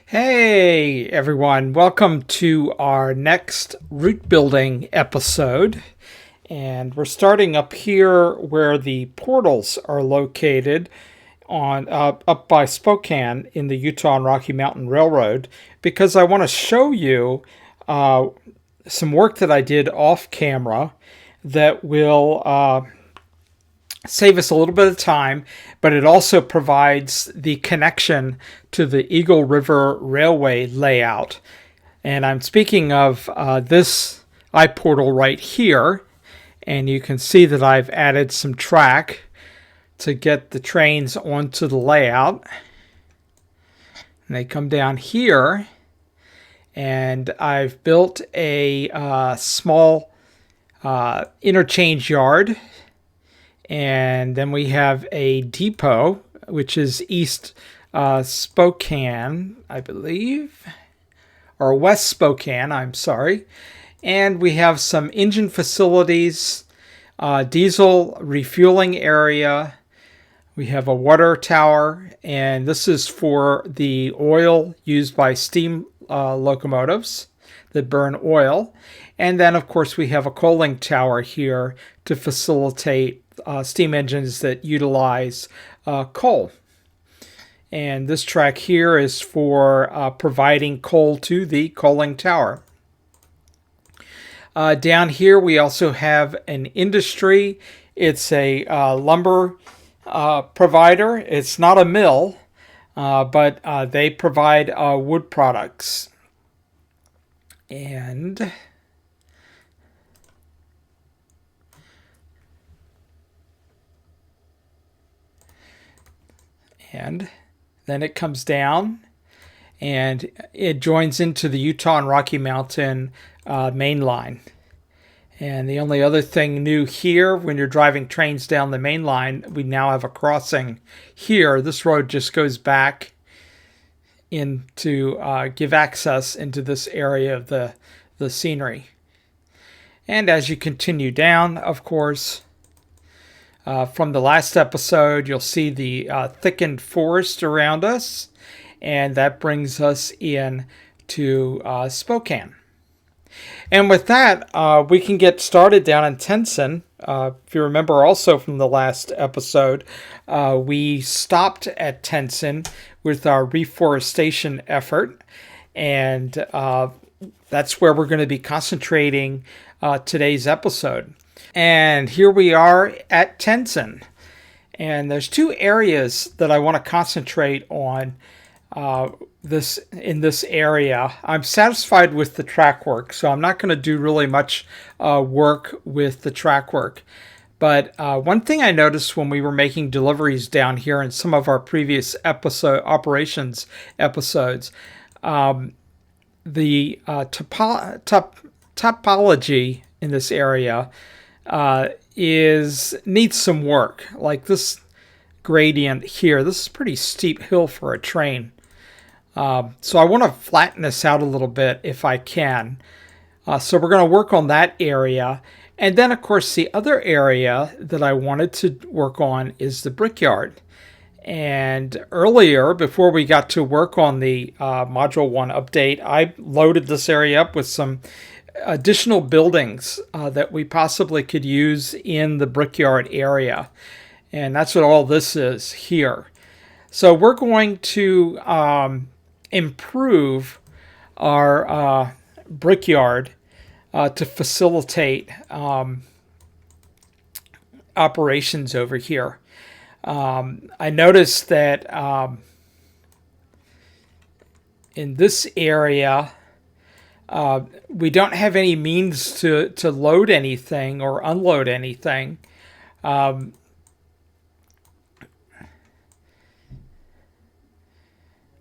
Hey everyone, welcome to our next route building episode. And we're starting up here where the portals are located on up by Spokane in the Utah and Rocky Mountain Railroad, because I want to show you some work that I did off camera that will save us a little bit of time, but it also provides the connection to the Eagle River Railway layout. And I'm speaking of this iPortal right here, and you can see that I've added some track to get the trains onto the layout. And they come down here, and I've built a small interchange yard. And then we have a depot, which is East Spokane, I believe, or West Spokane, I'm sorry. And we have some engine facilities, diesel refueling area. We have a water tower, and this is for the oil used by steam locomotives that burn oil. And then, of course, we have a coaling tower here to facilitate steam engines that utilize coal. And this track here is for providing coal to the coaling tower. Down here we also have an industry. It's a lumber provider. It's not a mill, but they provide wood products. And then it comes down and it joins into the Utah and Rocky Mountain main line. And the only other thing new here, when you're driving trains down the main line, we now have a crossing here. This road just goes back in to give access into this area of the scenery. And as you continue down, of course, from the last episode, you'll see the thickened forest around us, and that brings us in to Spokane. And with that, we can get started down in Tenson. If you remember also from the last episode, we stopped at Tenson with our reforestation effort, and that's where we're going to be concentrating today's episode. And here we are at Tenson. And there's two areas that I want to concentrate on in this area. I'm satisfied with the track work, so I'm not going to do really much work with the track work. But one thing I noticed when we were making deliveries down here in some of our previous operations episodes, the topology in this area needs some work. Like this gradient here, this is a pretty steep hill for a train. So I want to flatten this out a little bit if I can. So we're going to work on that area. And then, of course, the other area that I wanted to work on is the brickyard. And earlier, before we got to work on the Module 1 update, I loaded this area up with some additional buildings that we possibly could use in the brickyard area. And that's what all this is here. So we're going to improve our brickyard to facilitate operations over here. I noticed that in this area, we don't have any means to load anything or unload anything.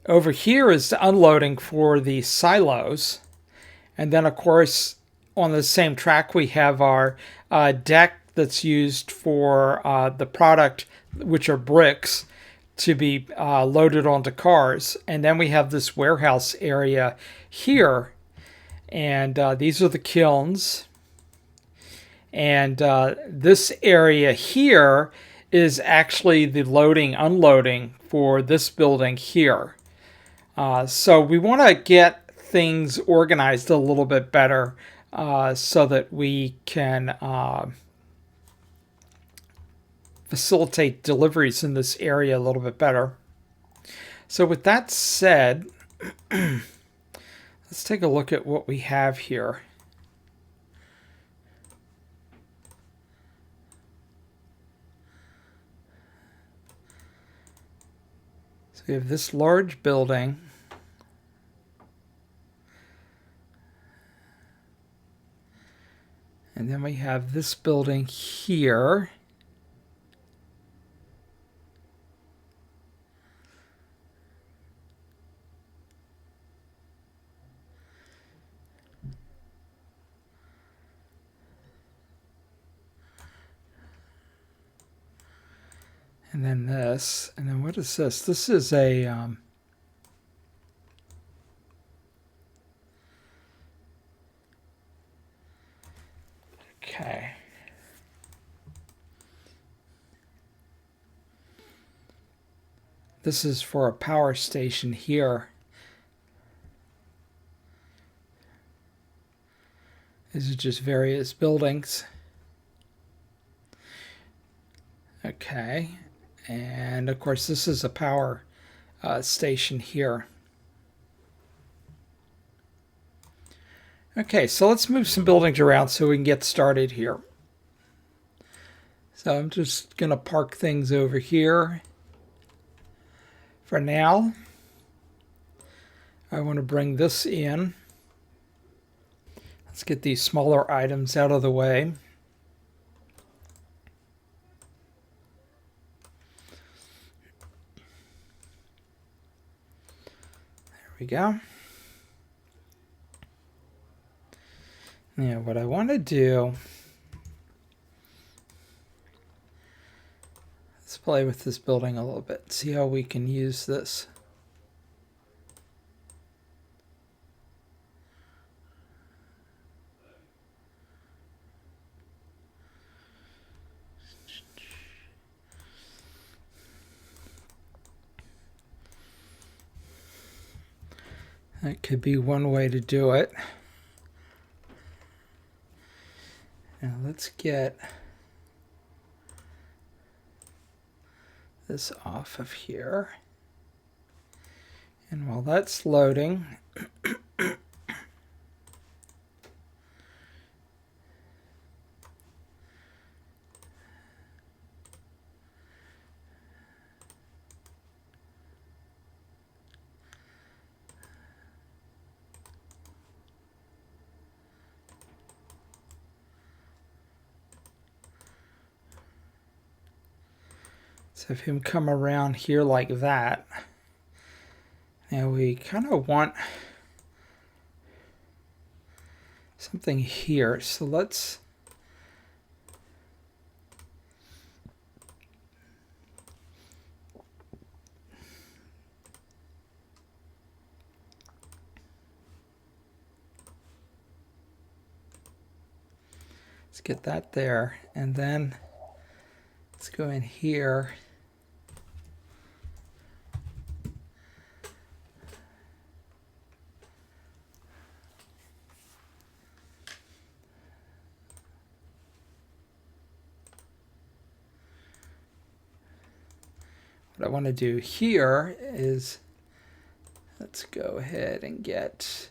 Over here is the unloading for the silos. And then, of course, on the same track, we have our deck that's used for the product, which are bricks, to be loaded onto cars. And then we have this warehouse area here. And these are the kilns. And this area here is actually the loading, unloading for this building here. So we want to get things organized a little bit better so that we can facilitate deliveries in this area a little bit better. So with that said, let's take a look at what we have here. So we have this large building. And then we have this building here. And then this. And then what is this? This is a... okay. This is for a power station here. These are just various buildings. Okay. And of course, this is a power station here. Okay, so let's move some buildings around so we can get started here. So I'm just going to park things over here for now. I want to bring this in. Let's get these smaller items out of the way. There we go. Now what I want to do, let's play with this building a little bit, see how we can use this. That could be one way to do it. Now let's get this off of here. And while that's loading, let's have him come around here like that. Now we kind of want something here, so let's get that there, and then let's go in here. What I want to do here is, let's go ahead and get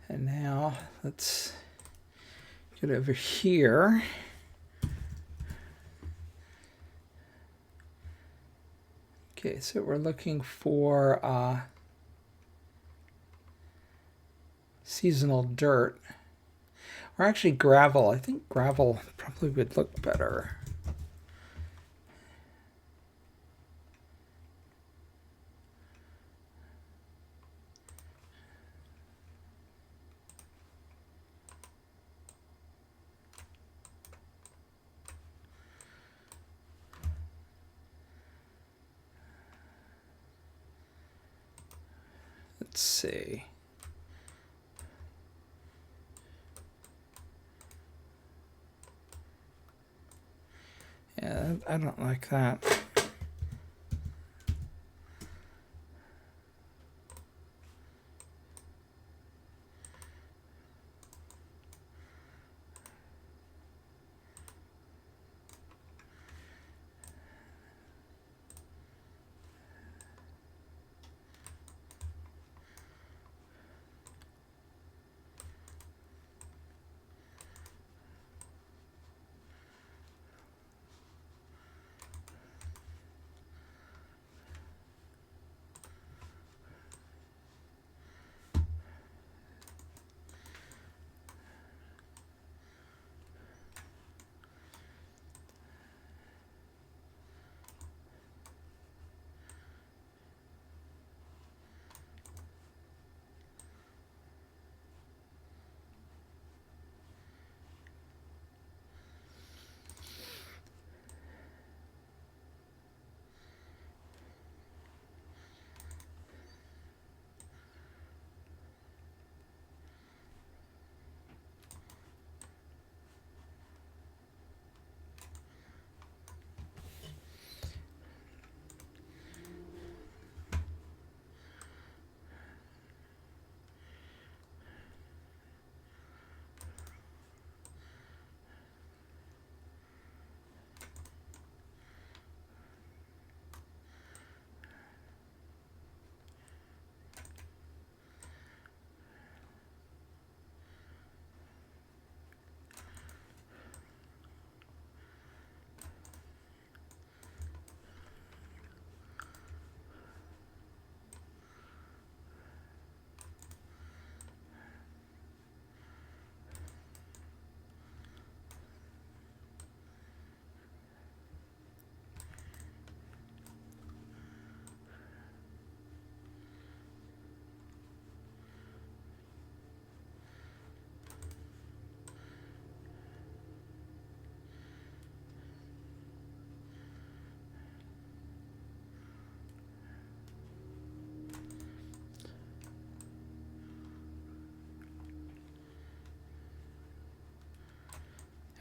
and now let's get over here. Okay, so we're looking for seasonal dirt. Or actually gravel. I think gravel probably would look better. Let's see. Yeah, I don't like that.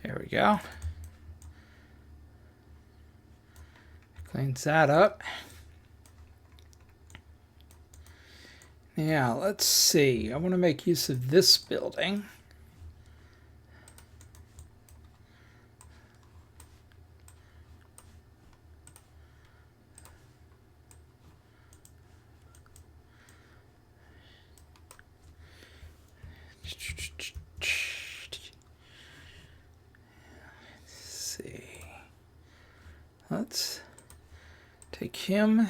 There we go. Cleans that up. Now, let's see. I want to make use of this building. Let's take him,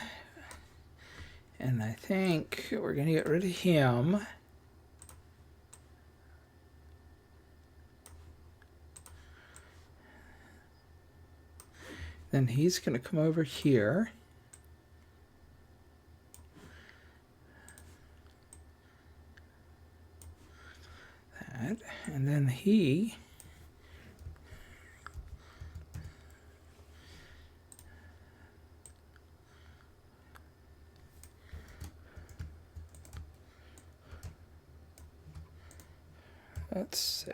and I think we're going to get rid of him. Then he's going to come over here. That, and then he... Let's see.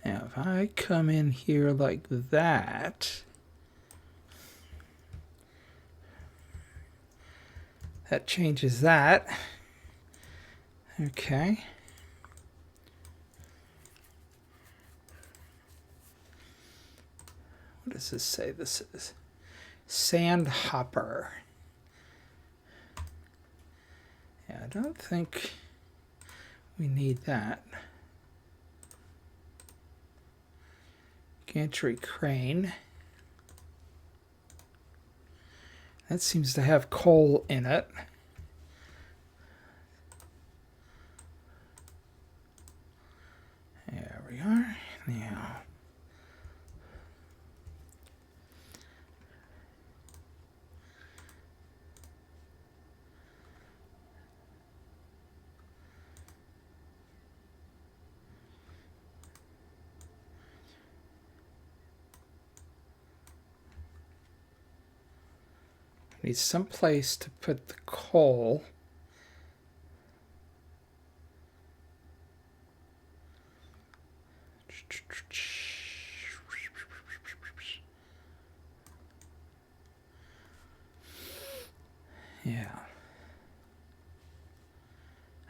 Now, if I come in here like that, that changes that. Okay. What does this say? This is sand hopper. Yeah, I don't think we need that. Gantry crane. That seems to have coal in it. There we are. Now, need some place to put the coal. Yeah.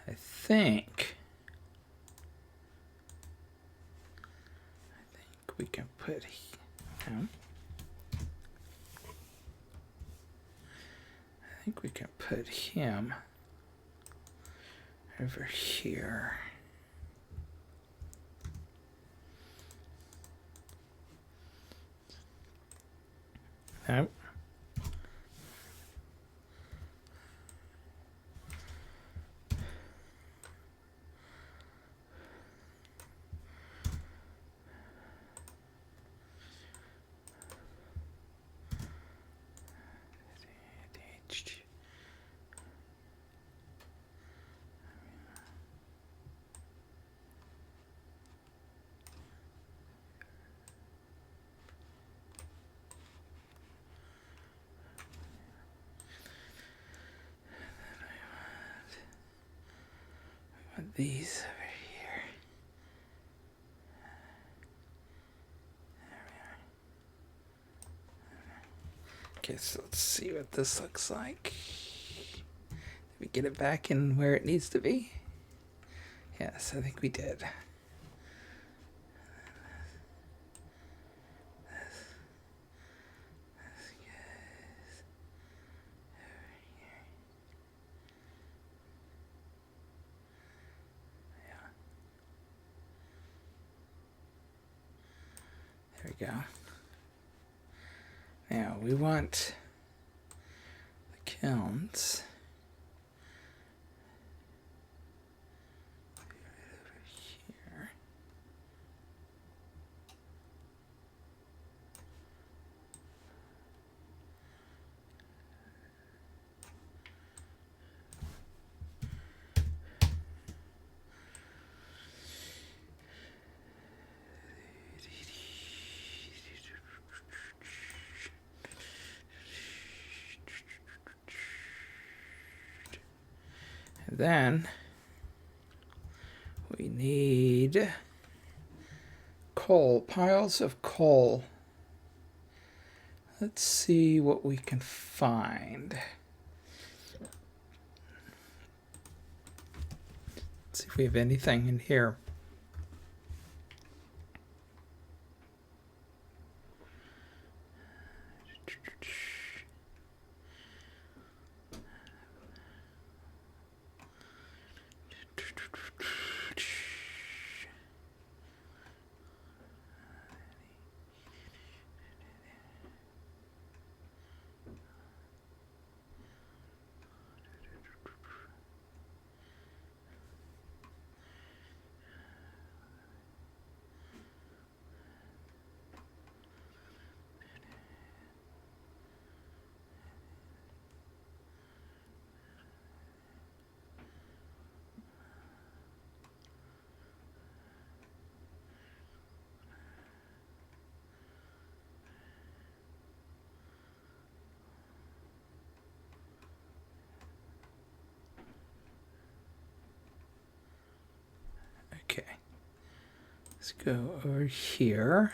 I think we can put him. I think we can put him over here. Nope. These over here. Okay, so let's see what this looks like. Did we get it back in where it needs to be? Yes, I think we did. There we go. Now we want the kilns. Here. Then we need coal, piles of coal. Let's see what we can find. Let's see if we have anything in here. Okay, let's go over here.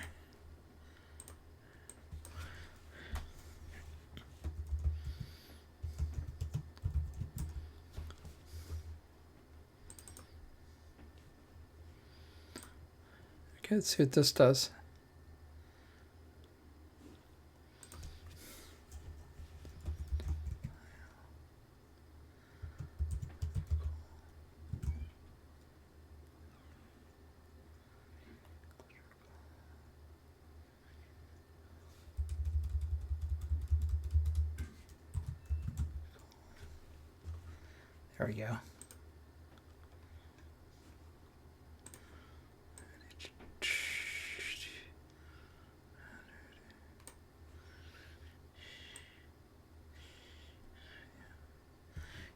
Okay, let's see what this does. There we go.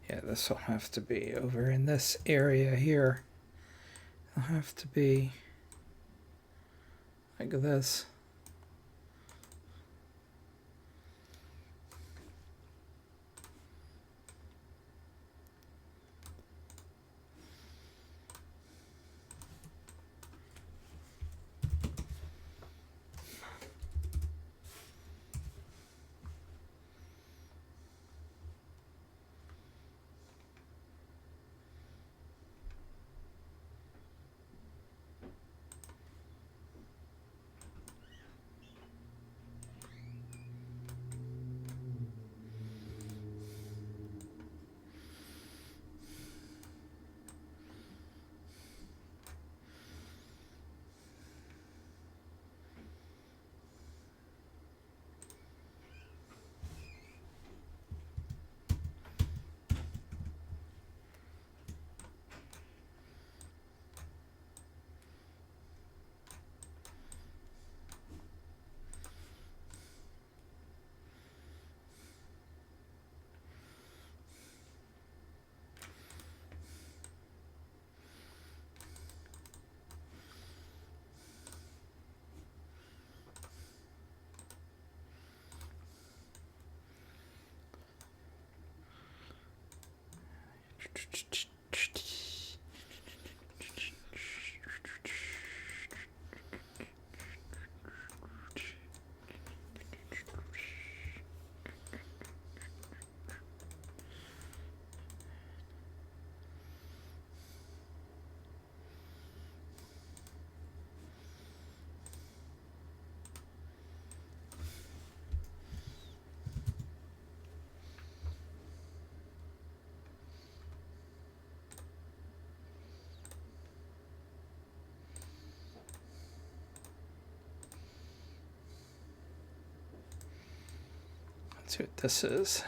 Yeah, this will have to be over in this area here. It'll have to be like this. Let's see what this is.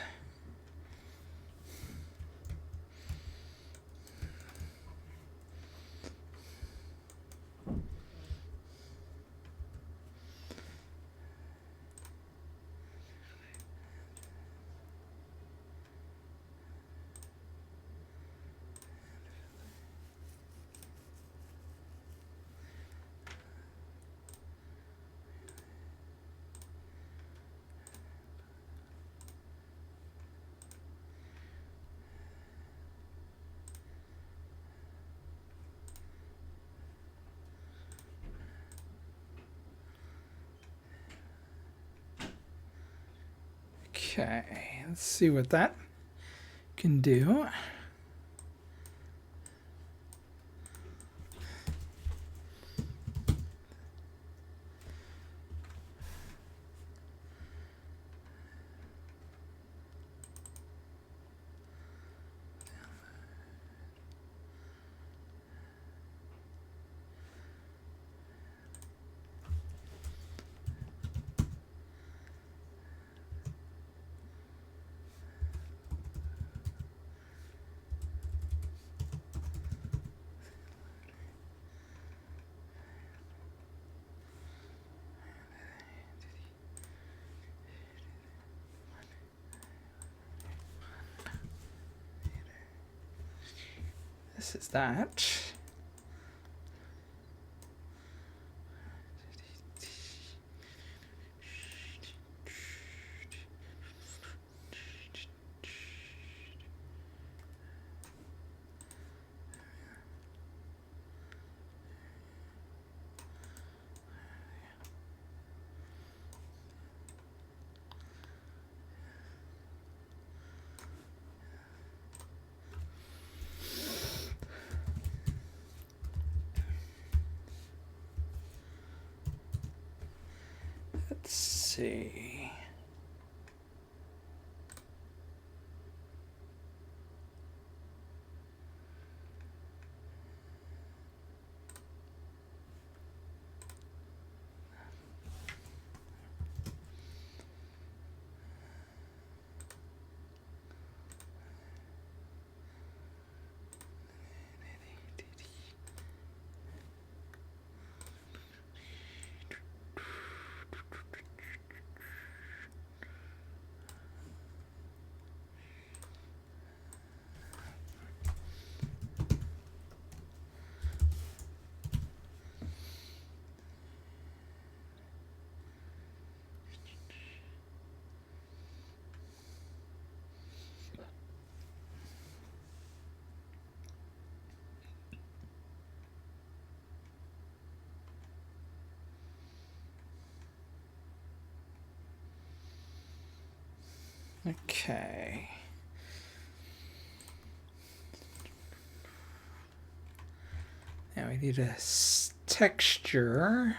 Okay, let's see what that can do. This is that. Let's see. Okay. Now we need a texture.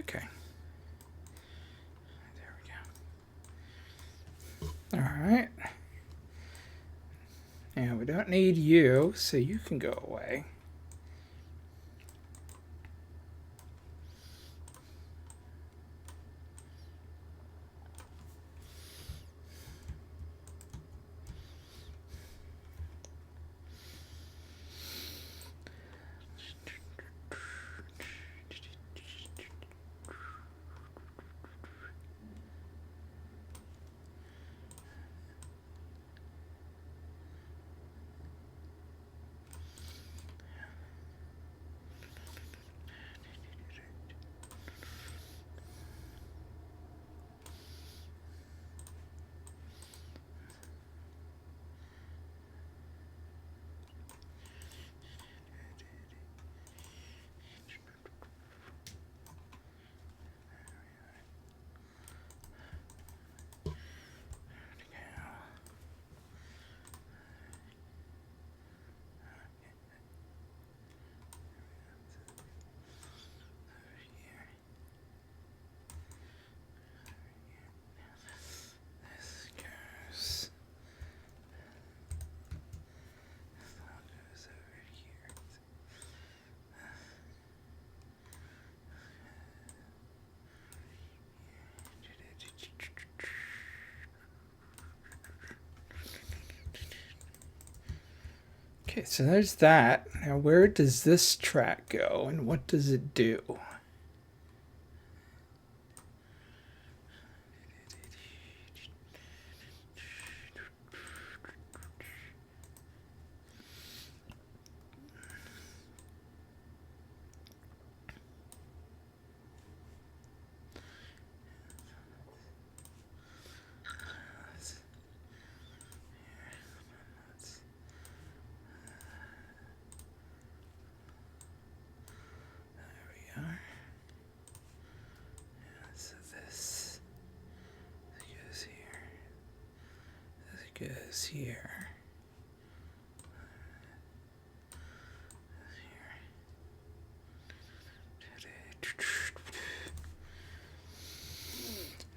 Okay. There we go. All right. Now we don't need you, so you can go away. Okay, so there's that. Now where does this track go and what does it do? So this goes here. This goes here.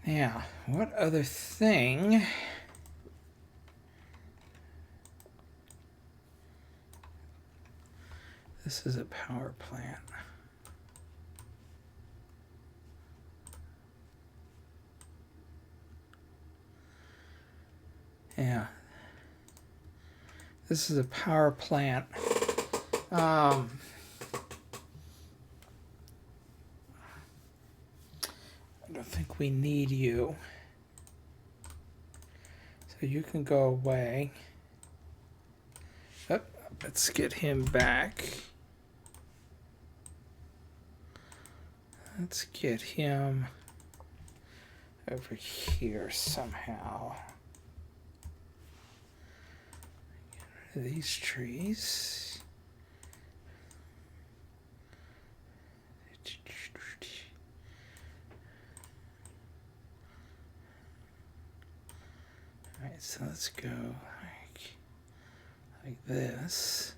Now, what other thing? This is a power plant. Yeah. This is a power plant. I don't think we need you. So you can go away. Oh, let's get him back. Let's get him over here somehow. Get rid of these trees. Alright, so let's go like this.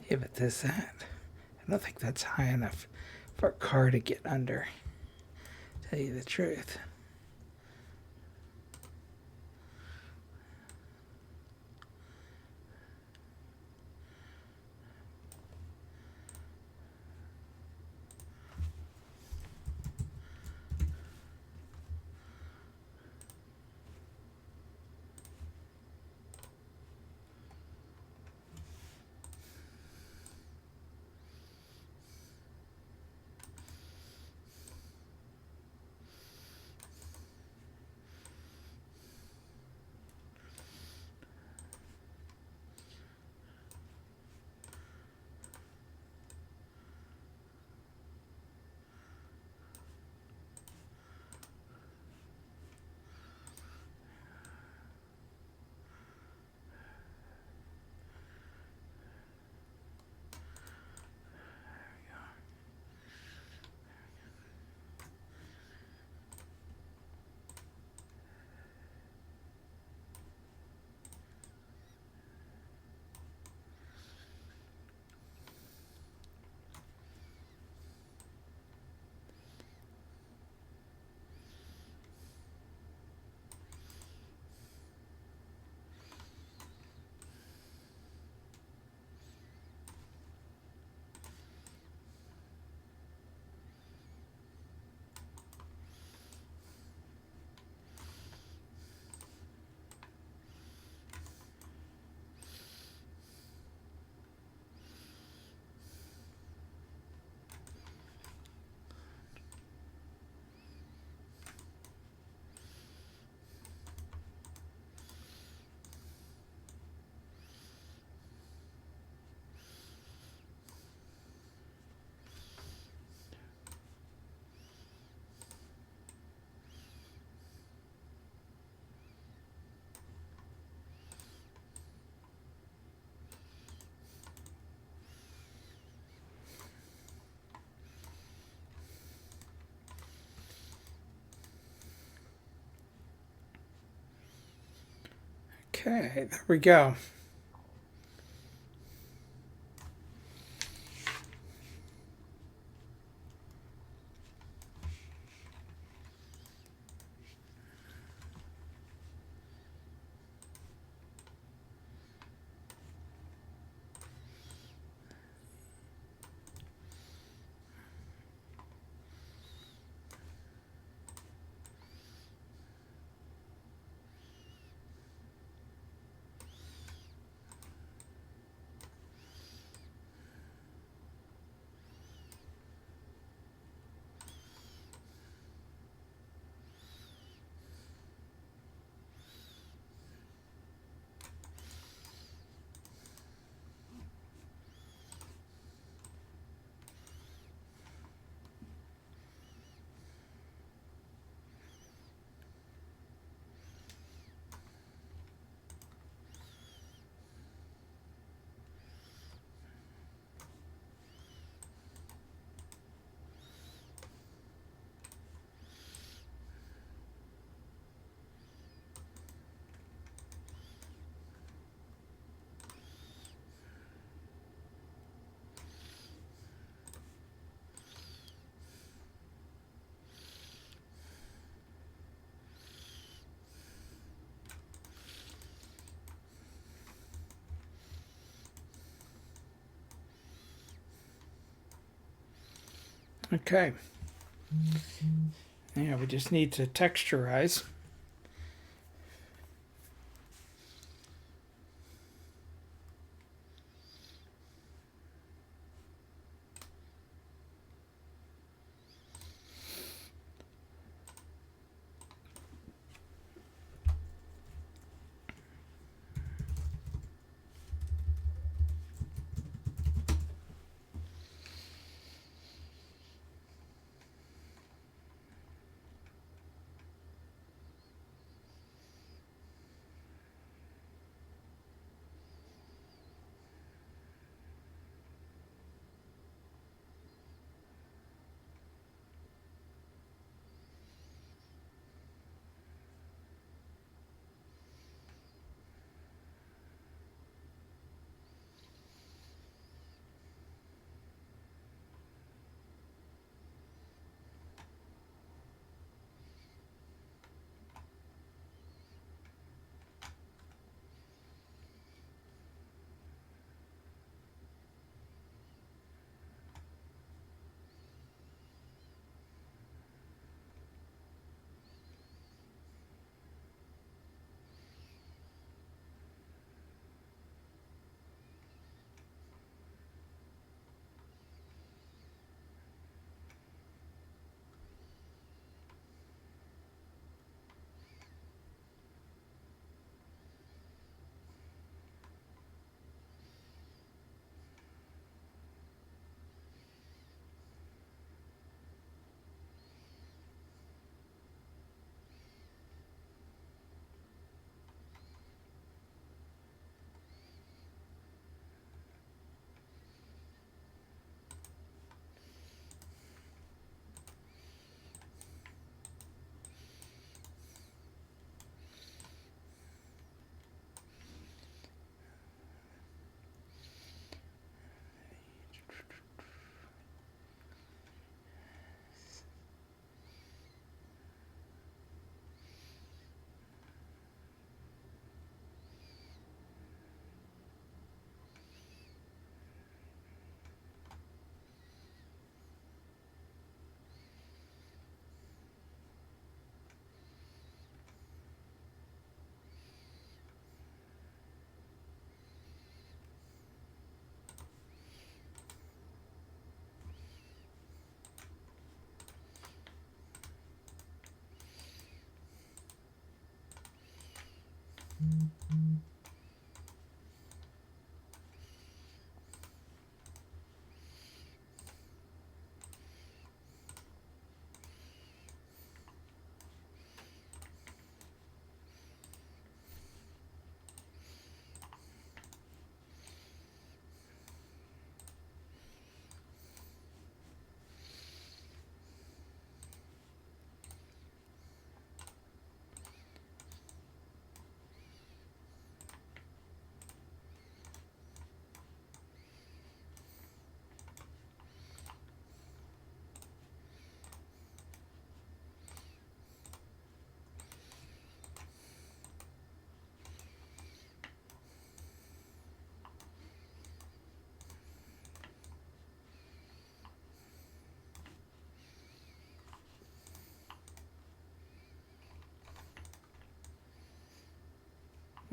Yeah, but there's that. I don't think that's high enough for a car to get under. Tell you the truth. Okay, there we go. Okay. Yeah, we just need to texturize.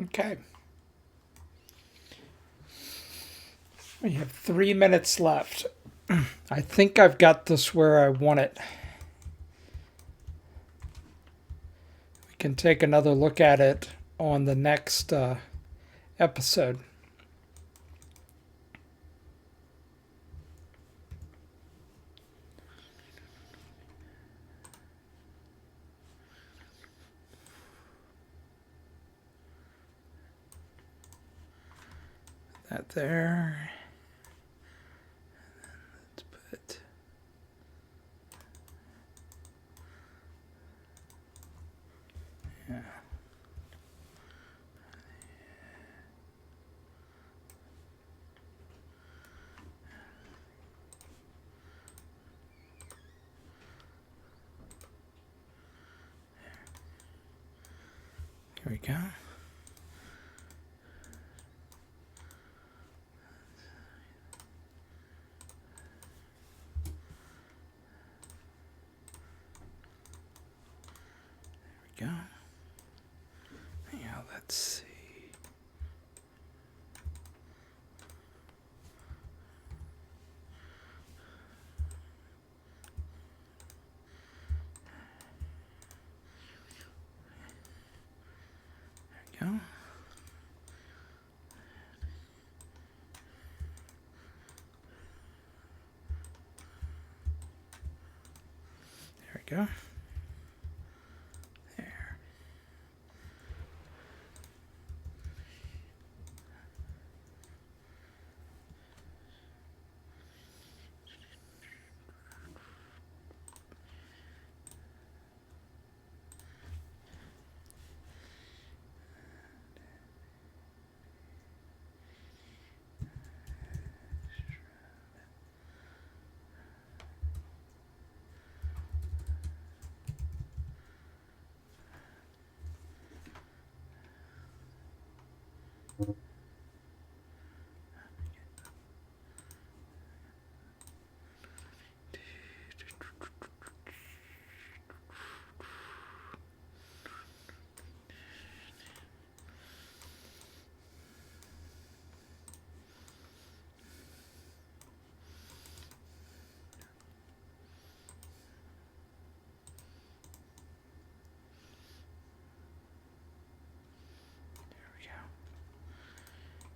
Okay. We have 3 minutes left. I think I've got this where I want it. We can take another look at it on the next episode. That there. Let's put. Yeah. Here we go. we go. Yeah, let's see. There we go. There we go. There.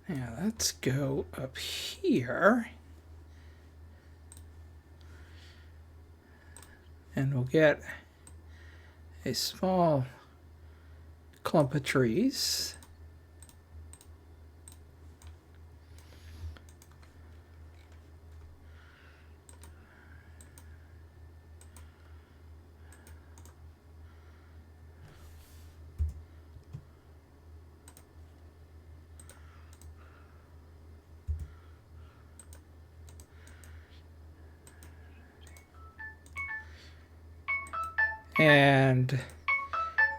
Now let's go up here and we'll get a small clump of trees. And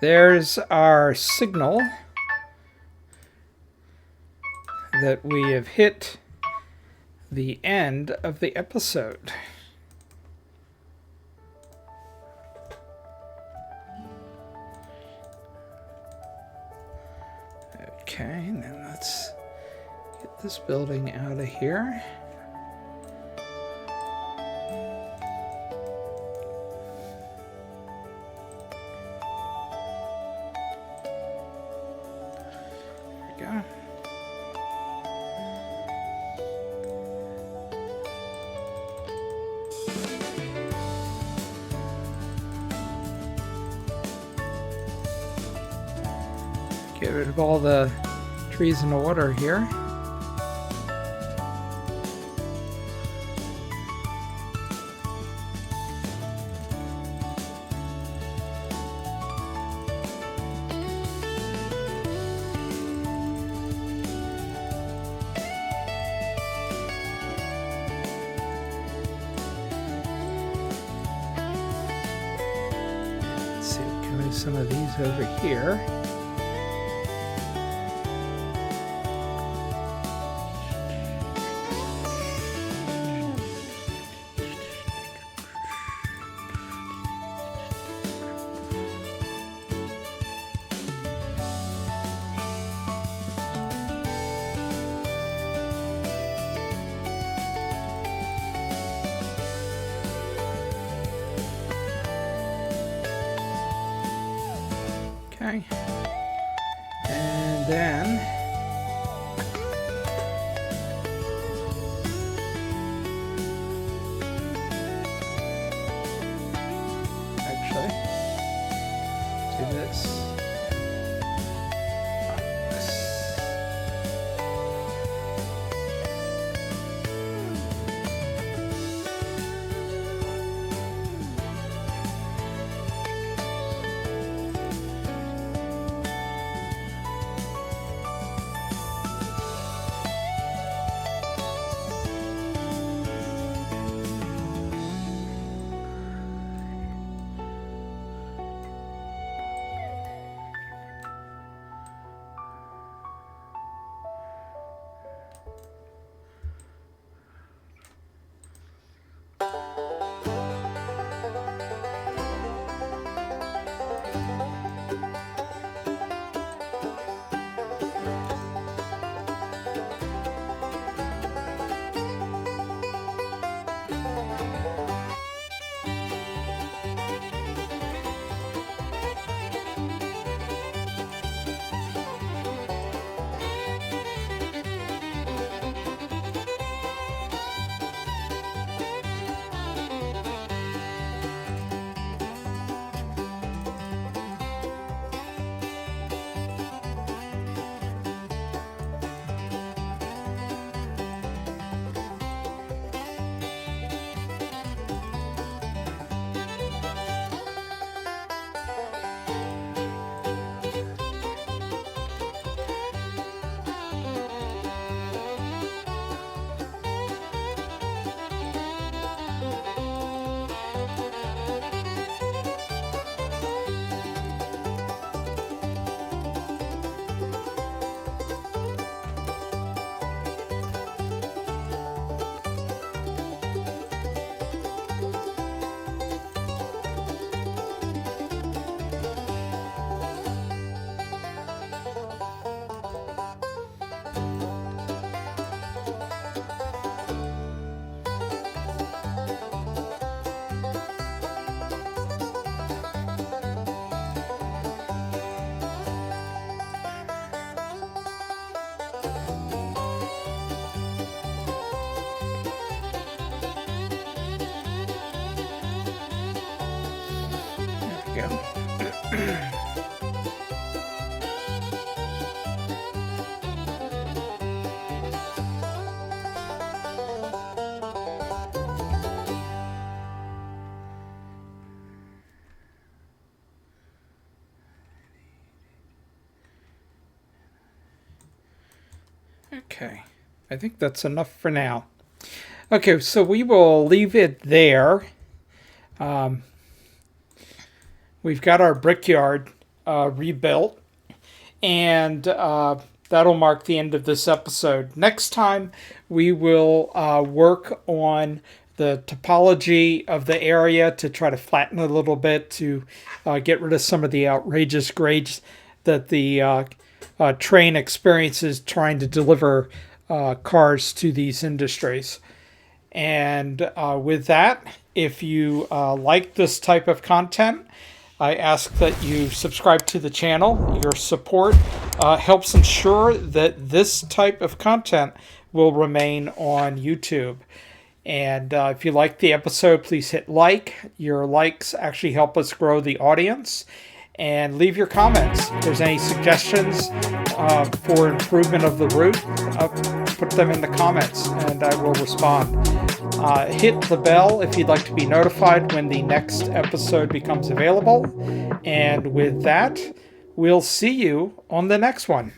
there's our signal that we have hit the end of the episode. Okay, now let's get this building out of here. Go. Get rid of all the trees in the water here. Some of these over here. Okay. And then actually do this. go. Okay, I think that's enough for now. Okay, so we will leave it there. We've got our brickyard rebuilt, and that'll mark the end of this episode. Next time, we will work on the topology of the area to try to flatten it a little bit to get rid of some of the outrageous grades that the train experiences trying to deliver cars to these industries. And with that, if you like this type of content, I ask that you subscribe to the channel. Your support helps ensure that this type of content will remain on YouTube. And if you like the episode, please hit like. Your likes actually help us grow the audience. And leave your comments. If there's any suggestions for improvement of the route, put them in the comments and I will respond. Hit the bell if you'd like to be notified when the next episode becomes available. And with that, we'll see you on the next one.